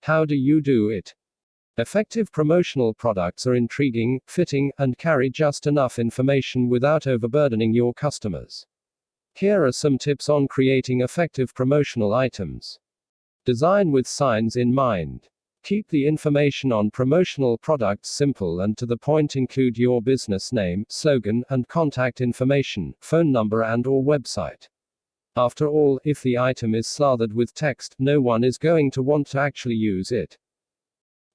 How do you do it? Effective promotional products are intriguing, fitting, and carry just enough information without overburdening your customers. Here are some tips on creating effective promotional items. Design with signs in mind. Keep the information on promotional products simple and to the point. Include your business name, slogan, and contact information, phone number and/or website. After all, if the item is slathered with text, no one is going to want to actually use it.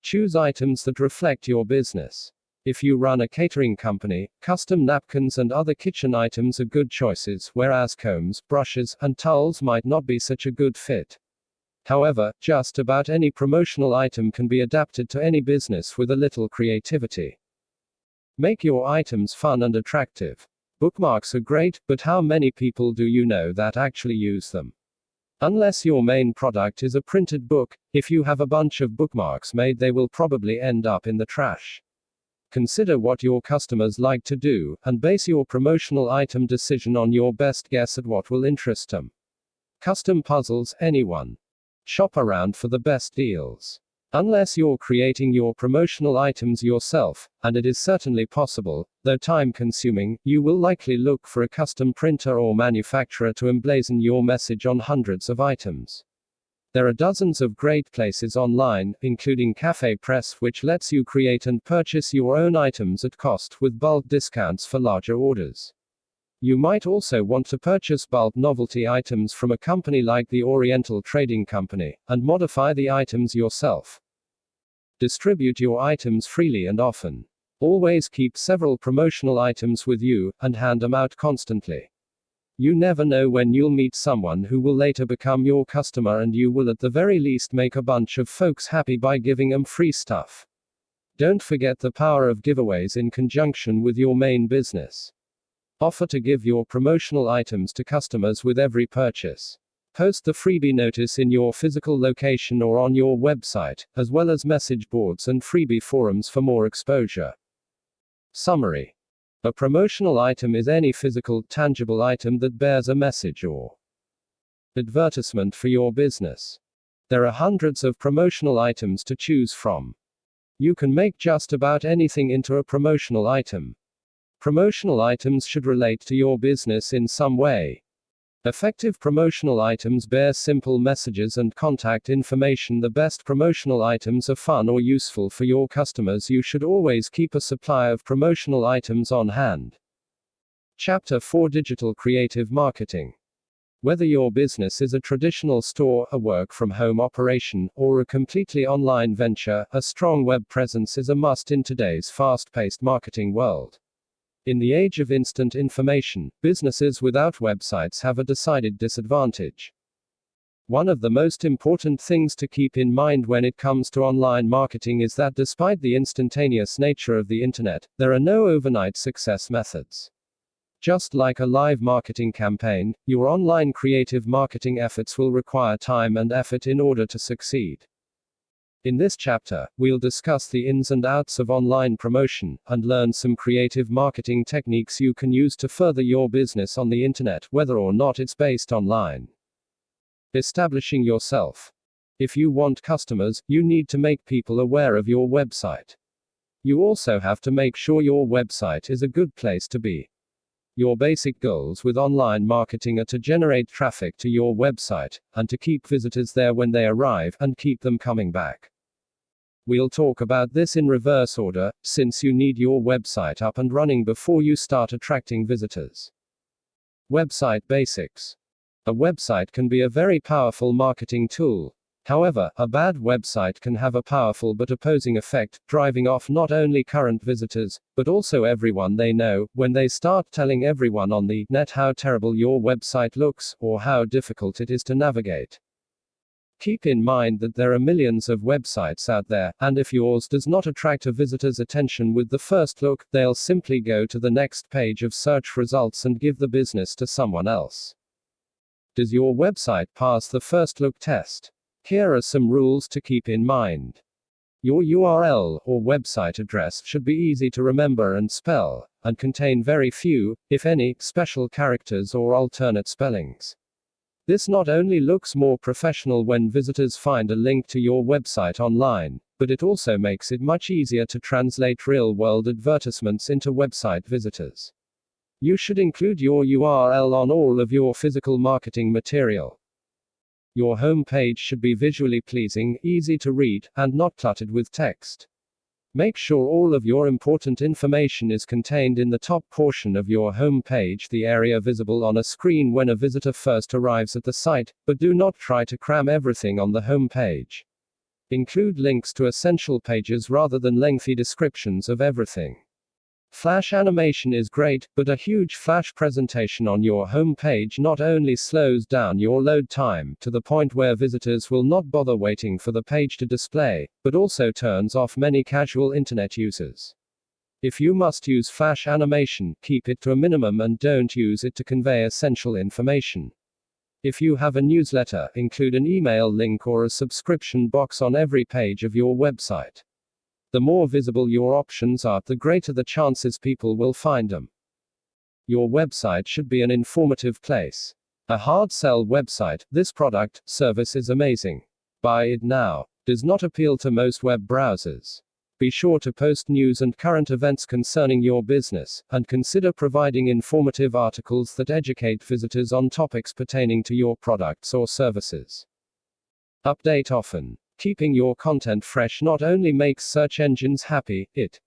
Choose items that reflect your business. If you run a catering company, custom napkins and other kitchen items are good choices, whereas combs, brushes, and towels might not be such a good fit. However, just about any promotional item can be adapted to any business with a little creativity. Make your items fun and attractive. Bookmarks are great, but how many people do you know that actually use them? Unless your main product is a printed book, if you have a bunch of bookmarks made, they will probably end up in the trash. Consider what your customers like to do, and base your promotional item decision on your best guess at what will interest them. Custom puzzles, anyone. Shop around for the best deals. Unless you're creating your promotional items yourself, and it is certainly possible, though time-consuming, you will likely look for a custom printer or manufacturer to emblazon your message on hundreds of items. There are dozens of great places online, including Cafe Press, which lets you create and purchase your own items at cost with bulk discounts for larger orders. You might also want to purchase bulk novelty items from a company like the Oriental Trading Company, and modify the items yourself. Distribute your items freely and often. Always keep several promotional items with you, and hand them out constantly. You never know when you'll meet someone who will later become your customer, and you will at the very least make a bunch of folks happy by giving them free stuff. Don't forget the power of giveaways in conjunction with your main business. Offer to give your promotional items to customers with every purchase. Post the freebie notice in your physical location or on your website, as well as message boards and freebie forums for more exposure. Summary. A promotional item is any physical, tangible item that bears a message or advertisement for your business. There are hundreds of promotional items to choose from. You can make just about anything into a promotional item. Promotional items should relate to your business in some way. Effective promotional items bear simple messages and contact information. The best promotional items are fun or useful for your customers. You should always keep a supply of promotional items on hand. Chapter 4: Digital Creative Marketing. Whether your business is a traditional store, a work-from-home operation, or a completely online venture, a strong web presence is a must in today's fast-paced marketing world. In the age of instant information, businesses without websites have a decided disadvantage. One of the most important things to keep in mind when it comes to online marketing is that despite the instantaneous nature of the internet, there are no overnight success methods. Just like a live marketing campaign, your online creative marketing efforts will require time and effort in order to succeed. In this chapter, we'll discuss the ins and outs of online promotion, and learn some creative marketing techniques you can use to further your business on the internet, whether or not it's based online. Establishing yourself. If you want customers, you need to make people aware of your website. You also have to make sure your website is a good place to be. Your basic goals with online marketing are to generate traffic to your website, and to keep visitors there when they arrive, and keep them coming back. We'll talk about this in reverse order, since you need your website up and running before you start attracting visitors. Website basics. A website can be a very powerful marketing tool. However, a bad website can have a powerful but opposing effect, driving off not only current visitors, but also everyone they know, when they start telling everyone on the net how terrible your website looks, or how difficult it is to navigate. Keep in mind that there are millions of websites out there, and if yours does not attract a visitor's attention with the first look, they'll simply go to the next page of search results and give the business to someone else. Does your website pass the first look test? Here are some rules to keep in mind. Your URL, or website address, should be easy to remember and spell, and contain very few, if any, special characters or alternate spellings. This not only looks more professional when visitors find a link to your website online, but it also makes it much easier to translate real-world advertisements into website visitors. You should include your URL on all of your physical marketing material. Your home page should be visually pleasing, easy to read, and not cluttered with text. Make sure all of your important information is contained in the top portion of your home page, the area visible on a screen when a visitor first arrives at the site, but do not try to cram everything on the home page. Include links to essential pages rather than lengthy descriptions of everything. Flash animation is great, but a huge flash presentation on your home page not only slows down your load time to the point where visitors will not bother waiting for the page to display, but also turns off many casual internet users. If you must use flash animation, keep it to a minimum and don't use it to convey essential information. If you have a newsletter, include an email link or a subscription box on every page of your website. The more visible your options are, the greater the chances people will find them. Your website should be an informative place. A hard sell website, this product, service is amazing. Buy it now, does not appeal to most web browsers. Be sure to post news and current events concerning your business, and consider providing informative articles that educate visitors on topics pertaining to your products or services. Update often. Keeping your content fresh not only makes search engines happy, it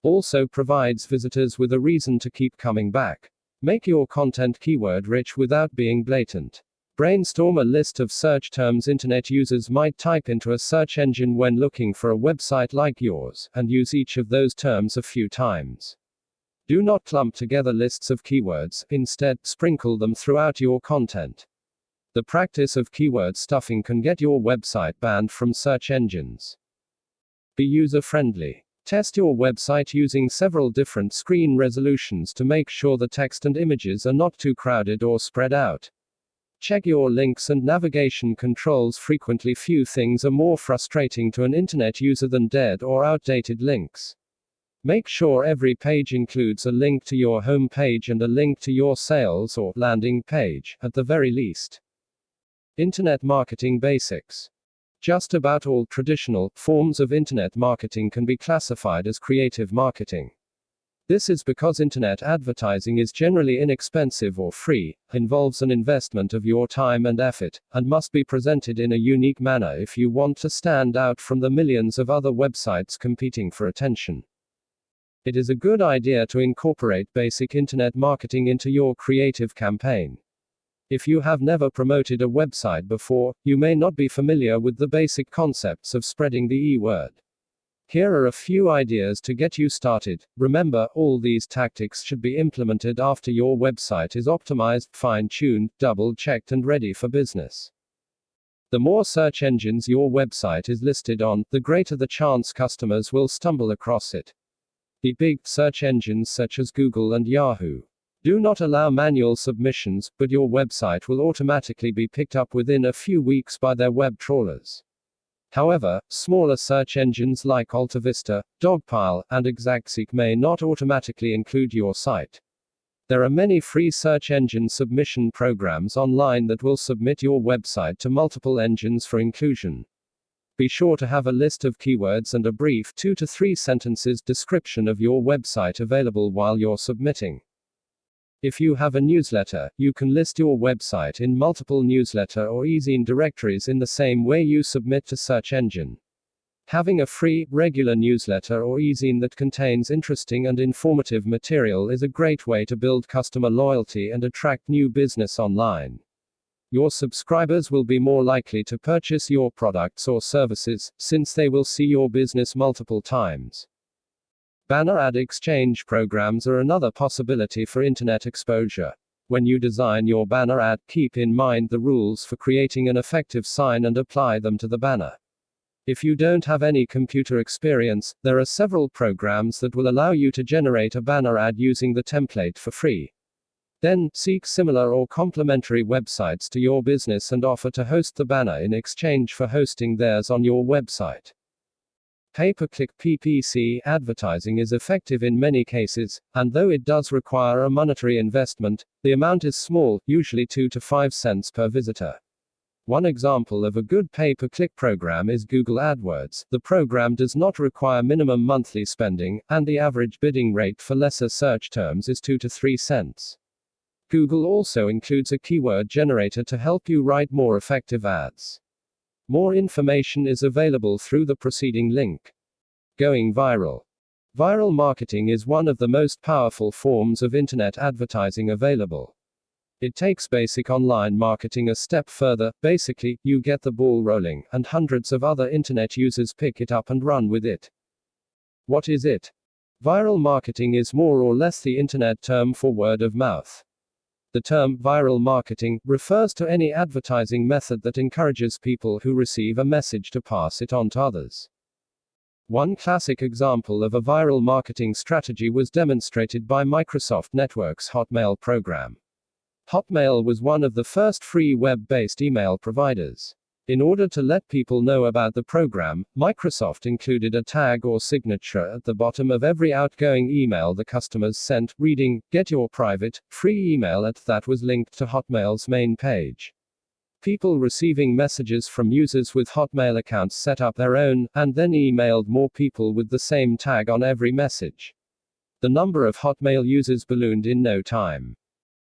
also provides visitors with a reason to keep coming back. Make your content keyword rich without being blatant. Brainstorm a list of search terms internet users might type into a search engine when looking for a website like yours, and use each of those terms a few times. Do not clump together lists of keywords, instead, sprinkle them throughout your content. The practice of keyword stuffing can get your website banned from search engines. Be user-friendly. Test your website using several different screen resolutions to make sure the text and images are not too crowded or spread out. Check your links and navigation controls frequently. Few things are more frustrating to an internet user than dead or outdated links. Make sure every page includes a link to your home page and a link to your sales or landing page, at the very least. Internet marketing basics. Just about all traditional forms of internet marketing can be classified as creative marketing. This is because internet advertising is generally inexpensive or free, involves an investment of your time and effort, and must be presented in a unique manner if you want to stand out from the millions of other websites competing for attention. It is a good idea to incorporate basic internet marketing into your creative campaign. If you have never promoted a website before, you may not be familiar with the basic concepts of spreading the e-word. Here are a few ideas to get you started. Remember, all these tactics should be implemented after your website is optimized, fine-tuned, double-checked and ready for business. The more search engines your website is listed on, the greater the chance customers will stumble across it. The big search engines such as Google and Yahoo do not allow manual submissions, but your website will automatically be picked up within a few weeks by their web trawlers. However, smaller search engines like AltaVista, Dogpile, and ExactSeek may not automatically include your site. There are many free search engine submission programs online that will submit your website to multiple engines for inclusion. Be sure to have a list of keywords and a brief 2 to 3 sentences description of your website available while you're submitting. If you have a newsletter, you can list your website in multiple newsletter or e-zine directories in the same way you submit to search engine. Having a free, regular newsletter or e-zine that contains interesting and informative material is a great way to build customer loyalty and attract new business online. Your subscribers will be more likely to purchase your products or services, since they will see your business multiple times. Banner ad exchange programs are another possibility for internet exposure. When you design your banner ad, keep in mind the rules for creating an effective sign and apply them to the banner. If you don't have any computer experience, there are several programs that will allow you to generate a banner ad using the template for free. Then, seek similar or complementary websites to your business and offer to host the banner in exchange for hosting theirs on your website. Pay-per-click PPC advertising is effective in many cases, and though it does require a monetary investment, the amount is small, usually 2 to 5 cents per visitor. One example of a good pay-per-click program is Google AdWords. The program does not require minimum monthly spending, and the average bidding rate for lesser search terms is 2 to 3 cents. Google also includes a keyword generator to help you write more effective ads. More information is available through the preceding link. Going viral. Viral marketing is one of the most powerful forms of internet advertising available. It takes basic online marketing a step further. Basically, you get the ball rolling, and hundreds of other internet users pick it up and run with it. What is it? Viral marketing is more or less the internet term for word of mouth. The term viral marketing refers to any advertising method that encourages people who receive a message to pass it on to others. One classic example of a viral marketing strategy was demonstrated by Microsoft Network's Hotmail program. Hotmail was one of the first free web-based email providers. In order to let people know about the program, Microsoft included a tag or signature at the bottom of every outgoing email the customers sent, reading, "Get your private, free email at" that was linked to Hotmail's main page. People receiving messages from users with Hotmail accounts set up their own, and then emailed more people with the same tag on every message. The number of Hotmail users ballooned in no time.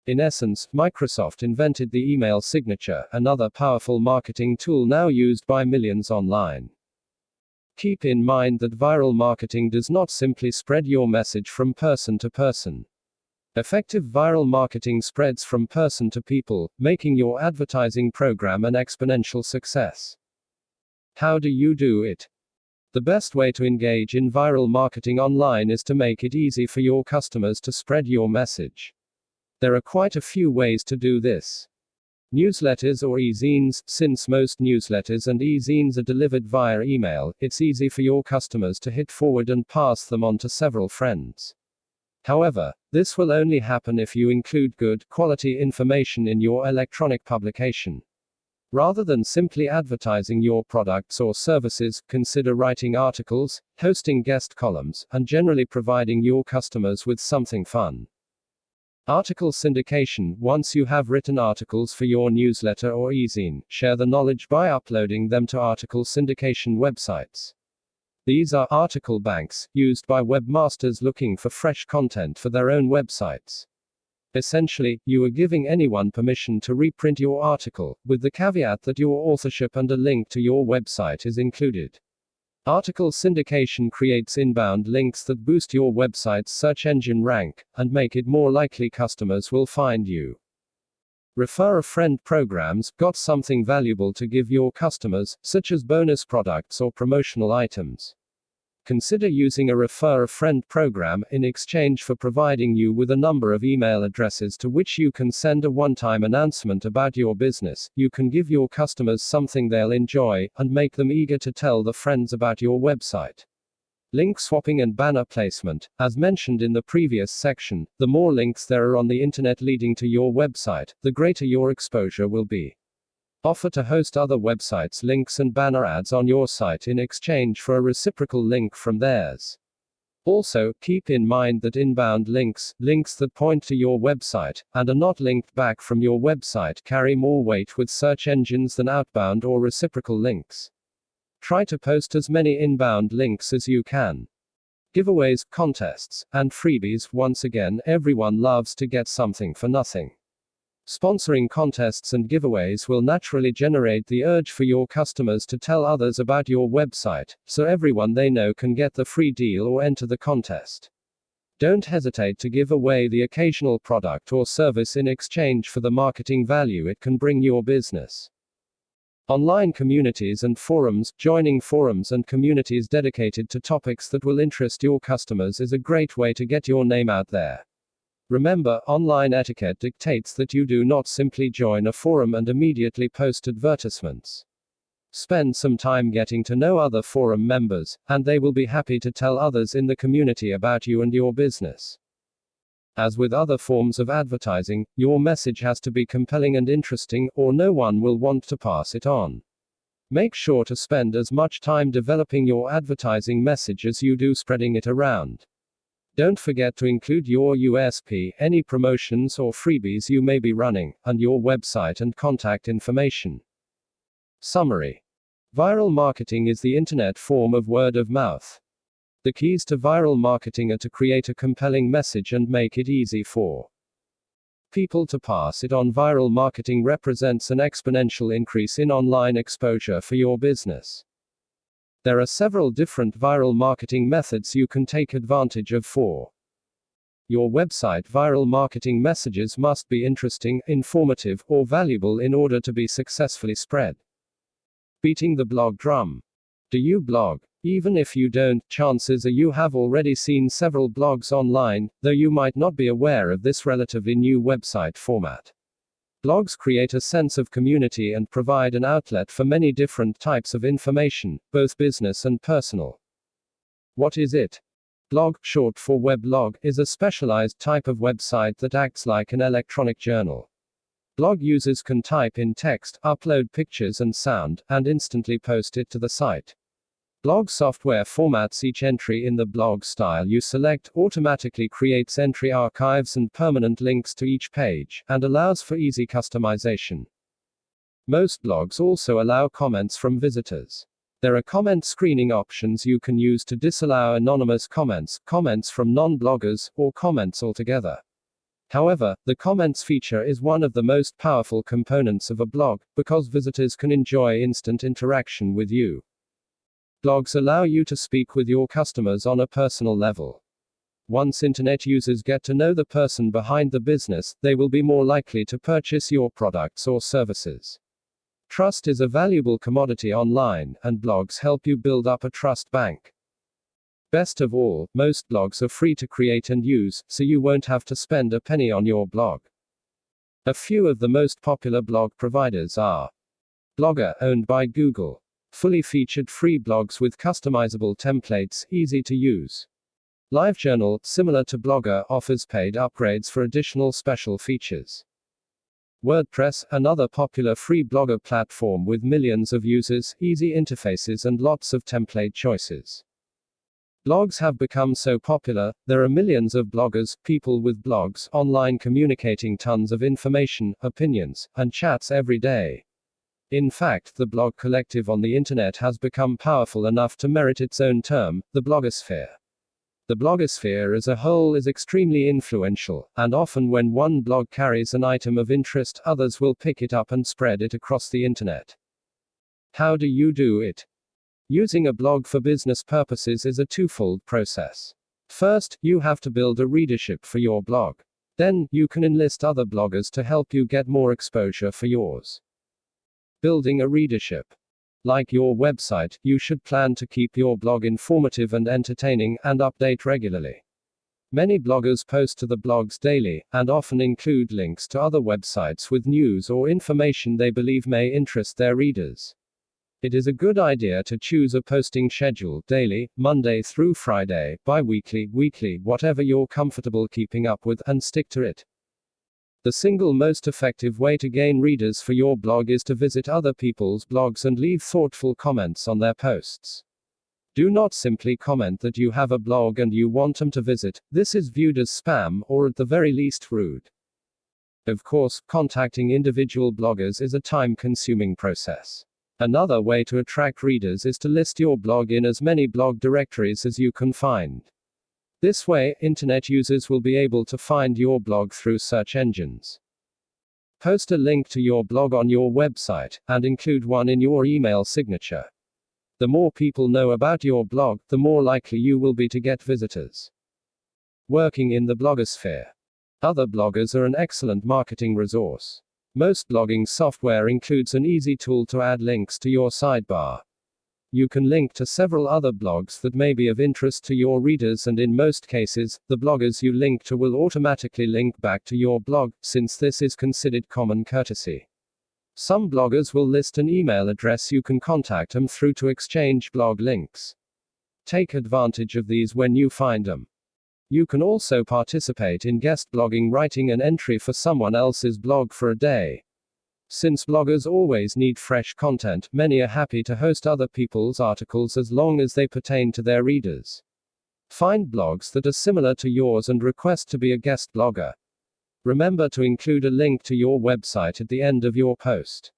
In essence, Microsoft invented the email signature, another powerful marketing tool now used by millions online. Keep in mind that viral marketing does not simply spread your message from person to person. Effective viral marketing spreads from person to people, making your advertising program an exponential success. How do you do it? The best way to engage in viral marketing online is to make it easy for your customers to spread your message. There are quite a few ways to do this. Newsletters or e-zines. Since most newsletters and e-zines are delivered via email, it's easy for your customers to hit forward and pass them on to several friends. However, this will only happen if you include good, quality information in your electronic publication. Rather than simply advertising your products or services, consider writing articles, hosting guest columns, and generally providing your customers with something fun. Article syndication. Once you have written articles for your newsletter or e-zine, share the knowledge by uploading them to article syndication websites. These are article banks, used by webmasters looking for fresh content for their own websites. Essentially, you are giving anyone permission to reprint your article, with the caveat that your authorship and a link to your website is included. Article syndication creates inbound links that boost your website's search engine rank, and make it more likely customers will find you. Refer a friend programs. Got something valuable to give your customers, such as bonus products or promotional items? Consider using a refer a friend program in exchange for providing you with a number of email addresses to which you can send a one-time announcement about your business. You can give your customers something they'll enjoy, and make them eager to tell their friends about your website. Link swapping and banner placement. As mentioned in the previous section, the more links there are on the internet leading to your website, the greater your exposure will be. Offer to host other websites' links and banner ads on your site in exchange for a reciprocal link from theirs. Also, keep in mind that inbound links that point to your website, and are not linked back from your website, carry more weight with search engines than outbound or reciprocal links. Try to post as many inbound links as you can. Giveaways, contests, and freebies. Once again, everyone loves to get something for nothing. Sponsoring contests and giveaways will naturally generate the urge for your customers to tell others about your website, so everyone they know can get the free deal or enter the contest. Don't hesitate to give away the occasional product or service in exchange for the marketing value it can bring your business. Online communities and forums. Joining forums and communities dedicated to topics that will interest your customers is a great way to get your name out there. Remember, online etiquette dictates that you do not simply join a forum and immediately post advertisements. Spend some time getting to know other forum members, and they will be happy to tell others in the community about you and your business. As with other forms of advertising, your message has to be compelling and interesting, or no one will want to pass it on. Make sure to spend as much time developing your advertising message as you do spreading it around. Don't forget to include your USP, any promotions or freebies you may be running, and your website and contact information. Summary. Viral marketing is the internet form of word of mouth. The keys to viral marketing are to create a compelling message and make it easy for people to pass it on. Viral marketing represents an exponential increase in online exposure for your business. There are several different viral marketing methods you can take advantage of for your website. Viral marketing messages must be interesting, informative, or valuable in order to be successfully spread. Beating the blog drum. Do you blog? Even if you don't, chances are you have already seen several blogs online, though you might not be aware of this relatively new website format. Blogs create a sense of community and provide an outlet for many different types of information, both business and personal. What is it? Blog, short for weblog, is a specialized type of website that acts like an electronic journal. Blog users can type in text, upload pictures and sound, and instantly post it to the site. Blog software formats each entry in the blog style you select, automatically creates entry archives and permanent links to each page, and allows for easy customization. Most blogs also allow comments from visitors. There are comment screening options you can use to disallow anonymous comments, comments from non-bloggers, or comments altogether. However, the comments feature is one of the most powerful components of a blog, because visitors can enjoy instant interaction with you. Blogs allow you to speak with your customers on a personal level. Once internet users get to know the person behind the business, they will be more likely to purchase your products or services. Trust is a valuable commodity online, and blogs help you build up a trust bank. Best of all, most blogs are free to create and use, so you won't have to spend a penny on your blog. A few of the most popular blog providers are Blogger, owned by Google. Fully featured free blogs with customizable templates, easy to use. LiveJournal, similar to Blogger, offers paid upgrades for additional special features. WordPress, another popular free blogger platform with millions of users, easy interfaces and lots of template choices. Blogs have become so popular, there are millions of bloggers, people with blogs, online communicating tons of information, opinions, and chats every day. In fact, the blog collective on the internet has become powerful enough to merit its own term, the blogosphere. The blogosphere as a whole is extremely influential, and often when one blog carries an item of interest, others will pick it up and spread it across the internet. How do you do it? Using a blog for business purposes is a twofold process. First, you have to build a readership for your blog. Then, you can enlist other bloggers to help you get more exposure for yours. Building a readership. Like your website, you should plan to keep your blog informative and entertaining, and update regularly. Many bloggers post to the blogs daily, and often include links to other websites with news or information they believe may interest their readers. It is a good idea to choose a posting schedule, daily, Monday through Friday, bi-weekly, weekly, whatever you're comfortable keeping up with, and stick to it. The single most effective way to gain readers for your blog is to visit other people's blogs and leave thoughtful comments on their posts. Do not simply comment that you have a blog and you want them to visit. This is viewed as spam, or at the very least rude. Of course, contacting individual bloggers is a time-consuming process. Another way to attract readers is to list your blog in as many blog directories as you can find. This way, internet users will be able to find your blog through search engines. Post a link to your blog on your website, and include one in your email signature. The more people know about your blog, the more likely you will be to get visitors. Working in the blogosphere. Other bloggers are an excellent marketing resource. Most blogging software includes an easy tool to add links to your sidebar. You can link to several other blogs that may be of interest to your readers, and in most cases, the bloggers you link to will automatically link back to your blog, since this is considered common courtesy. Some bloggers will list an email address you can contact them through to exchange blog links. Take advantage of these when you find them. You can also participate in guest blogging, writing an entry for someone else's blog for a day. Since bloggers always need fresh content, many are happy to host other people's articles as long as they pertain to their readers. Find blogs that are similar to yours and request to be a guest blogger. Remember to include a link to your website at the end of your post.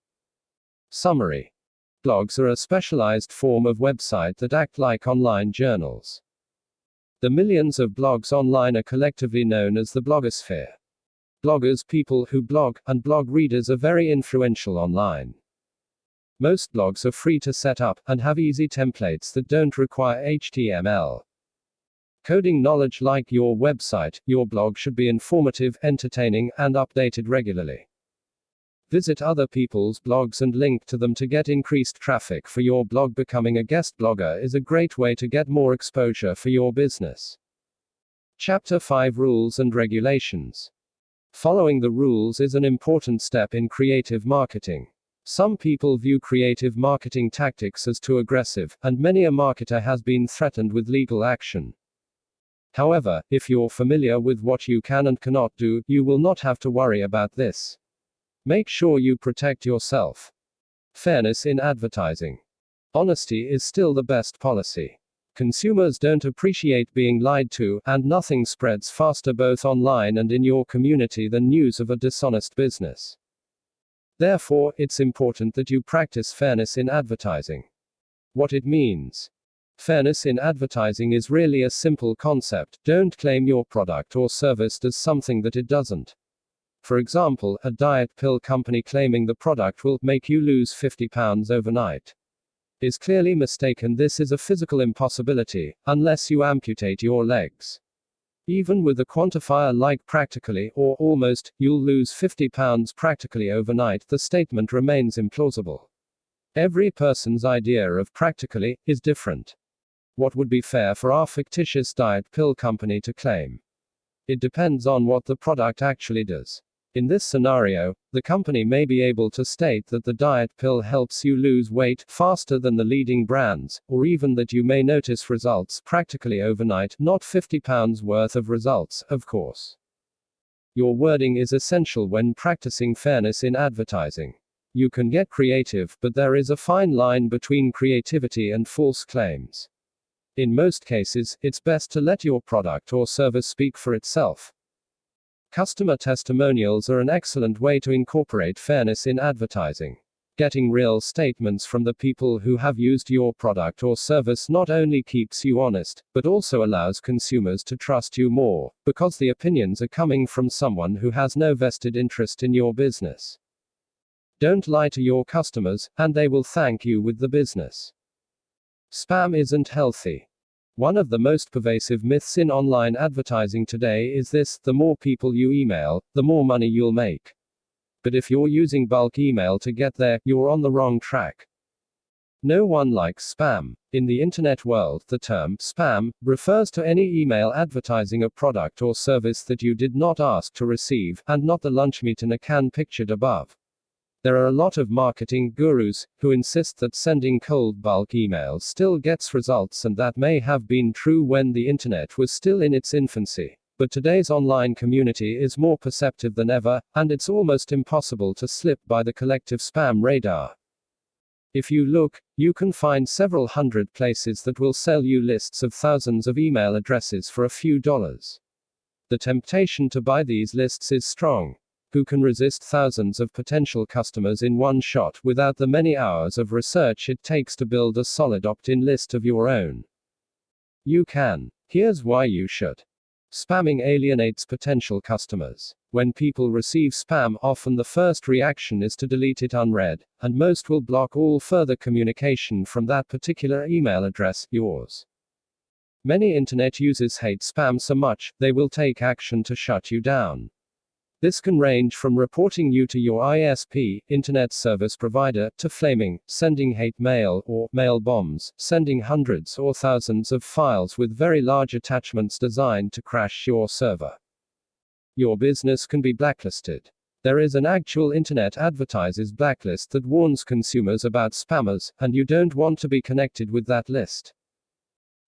Summary. Blogs are a specialized form of website that act like online journals. The millions of blogs online are collectively known as the blogosphere. Bloggers, people who blog, and blog readers are very influential online. Most blogs are free to set up, and have easy templates that don't require HTML. Coding knowledge. Like your website, your blog should be informative, entertaining, and updated regularly. Visit other people's blogs and link to them to get increased traffic for your blog. Becoming a guest blogger is a great way to get more exposure for your business. Chapter 5: Rules and Regulations. Following the rules is an important step in creative marketing. Some people view creative marketing tactics as too aggressive, and many a marketer has been threatened with legal action. However, if you're familiar with what you can and cannot do, you will not have to worry about this. Make sure you protect yourself. Fairness in advertising. Honesty is still the best policy. Consumers don't appreciate being lied to, and nothing spreads faster both online and in your community than news of a dishonest business. Therefore, it's important that you practice fairness in advertising. What it means. Fairness in advertising is really a simple concept. Don't claim your product or service does something that it doesn't. For example, a diet pill company claiming the product will make you lose 50 pounds overnight is clearly mistaken. This is a physical impossibility, unless you amputate your legs. Even with a quantifier like practically, or almost, you'll lose 50 pounds practically overnight, the statement remains implausible. Every person's idea of practically is different. What would be fair for our fictitious diet pill company to claim? It depends on what the product actually does. In this scenario, the company may be able to state that the diet pill helps you lose weight faster than the leading brands, or even that you may notice results practically overnight, not 50 pounds worth of results, of course. Your wording is essential when practicing fairness in advertising. You can get creative, but there is a fine line between creativity and false claims. In most cases, it's best to let your product or service speak for itself. Customer testimonials are an excellent way to incorporate fairness in advertising. Getting real statements from the people who have used your product or service not only keeps you honest, but also allows consumers to trust you more, because the opinions are coming from someone who has no vested interest in your business. Don't lie to your customers, and they will thank you with the business. Spam isn't healthy. One of the most pervasive myths in online advertising today is this: the more people you email, the more money you'll make. But if you're using bulk email to get there, you're on the wrong track. No one likes spam. In the internet world, the term spam refers to any email advertising a product or service that you did not ask to receive, and not the lunch meat in a can pictured above. There are a lot of marketing gurus who insist that sending cold bulk emails still gets results, and that may have been true when the internet was still in its infancy. But today's online community is more perceptive than ever, and it's almost impossible to slip by the collective spam radar. If you look, you can find several hundred places that will sell you lists of thousands of email addresses for a few dollars. The temptation to buy these lists is strong. Who can resist thousands of potential customers in one shot without the many hours of research it takes to build a solid opt-in list of your own? You can. Here's why you should. Spamming alienates potential customers. When people receive spam, often the first reaction is to delete it unread, and most will block all further communication from that particular email address, yours. Many internet users hate spam so much, they will take action to shut you down. This can range from reporting you to your ISP, internet service provider, to flaming, sending hate mail, or mail bombs, sending hundreds or thousands of files with very large attachments designed to crash your server. Your business can be blacklisted. There is an actual internet advertisers blacklist that warns consumers about spammers, and you don't want to be connected with that list.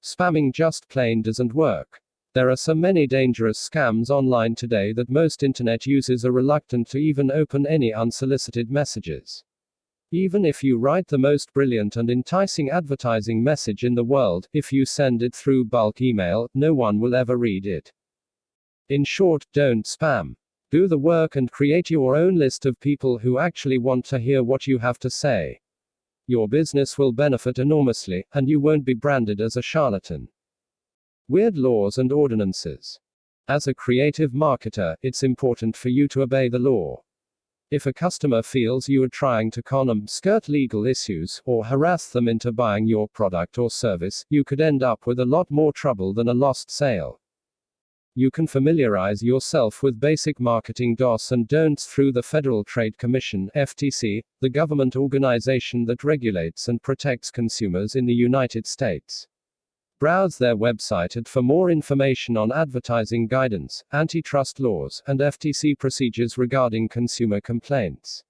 Spamming just plain doesn't work. There are so many dangerous scams online today that most internet users are reluctant to even open any unsolicited messages. Even if you write the most brilliant and enticing advertising message in the world, if you send it through bulk email, no one will ever read it. In short, don't spam. Do the work and create your own list of people who actually want to hear what you have to say. Your business will benefit enormously, and you won't be branded as a charlatan. Weird laws and ordinances. As a creative marketer, it's important for you to obey the law. If a customer feels you are trying to con them, skirt legal issues, or harass them into buying your product or service, you could end up with a lot more trouble than a lost sale. You can familiarize yourself with basic marketing do's and don'ts through the Federal Trade Commission, FTC, the government organization that regulates and protects consumers in the United States. Browse their website for more information on advertising guidance, antitrust laws, and FTC procedures regarding consumer complaints.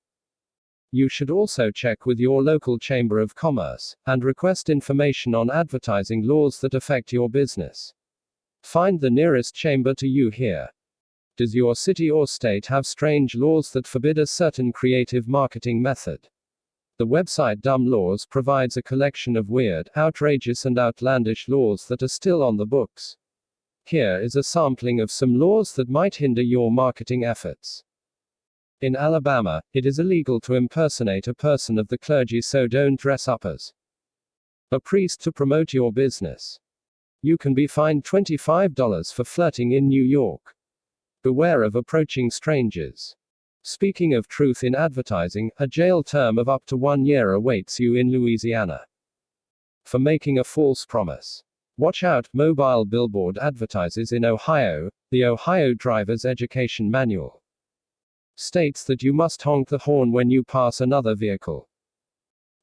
You should also check with your local Chamber of Commerce and request information on advertising laws that affect your business. Find the nearest chamber to you here. Does your city or state have strange laws that forbid a certain creative marketing method? The website Dumb Laws provides a collection of weird, outrageous, and outlandish laws that are still on the books. Here is a sampling of some laws that might hinder your marketing efforts. In Alabama, it is illegal to impersonate a person of the clergy, so don't dress up as a priest to promote your business. You can be fined $25 for flirting in New York. Beware of approaching strangers. Speaking of truth in advertising, a jail term of up to 1 year awaits you in Louisiana for making a false promise. Watch out, mobile billboard advertises in Ohio. The Ohio Driver's Education Manual states that you must honk the horn when you pass another vehicle.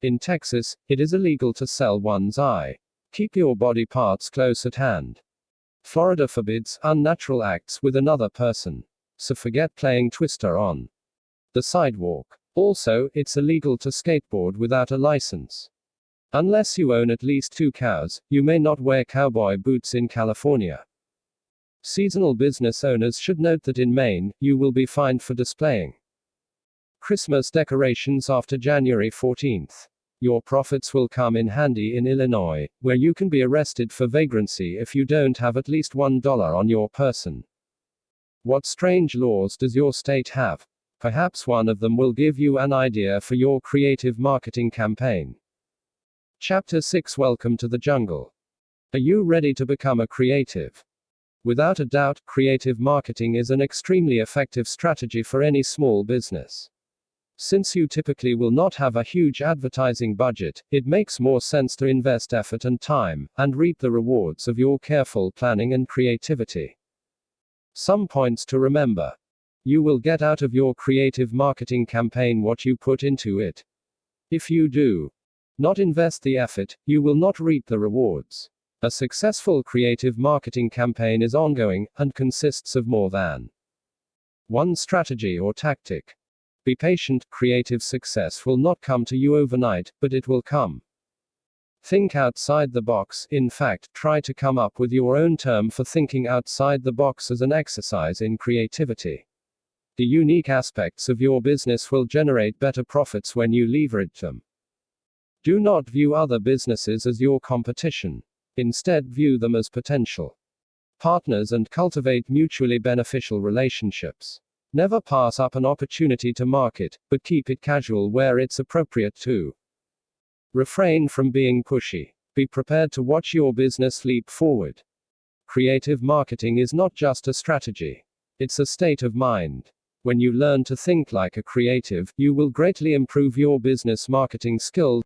In Texas, it is illegal to sell one's eye. Keep your body parts close at hand. Florida forbids unnatural acts with another person. So forget playing Twister on the sidewalk. Also, it's illegal to skateboard without a license. Unless you own at least 2 cows, you may not wear cowboy boots in California. Seasonal business owners should note that in Maine, you will be fined for displaying Christmas decorations after January 14th. Your profits will come in handy in Illinois, where you can be arrested for vagrancy if you don't have at least $1 on your person. What strange laws does your state have? Perhaps one of them will give you an idea for your creative marketing campaign. Chapter 6: Welcome to the Jungle. Are you ready to become a creative? Without a doubt, creative marketing is an extremely effective strategy for any small business. Since you typically will not have a huge advertising budget, it makes more sense to invest effort and time, and reap the rewards of your careful planning and creativity. Some points to remember. You will get out of your creative marketing campaign what you put into it. If you do not invest the effort, you will not reap the rewards. A successful creative marketing campaign is ongoing, and consists of more than one strategy or tactic. Be patient. Creative success will not come to you overnight, but it will come. Think outside the box. In fact, try to come up with your own term for thinking outside the box as an exercise in creativity. The unique aspects of your business will generate better profits when you leverage them. Do not view other businesses as your competition. Instead, view them as potential partners and cultivate mutually beneficial relationships. Never pass up an opportunity to market, but keep it casual where it's appropriate to. Refrain from being pushy. Be prepared to watch your business leap forward. Creative marketing is not just a strategy. It's a state of mind. When you learn to think like a creative, you will greatly improve your business marketing skills.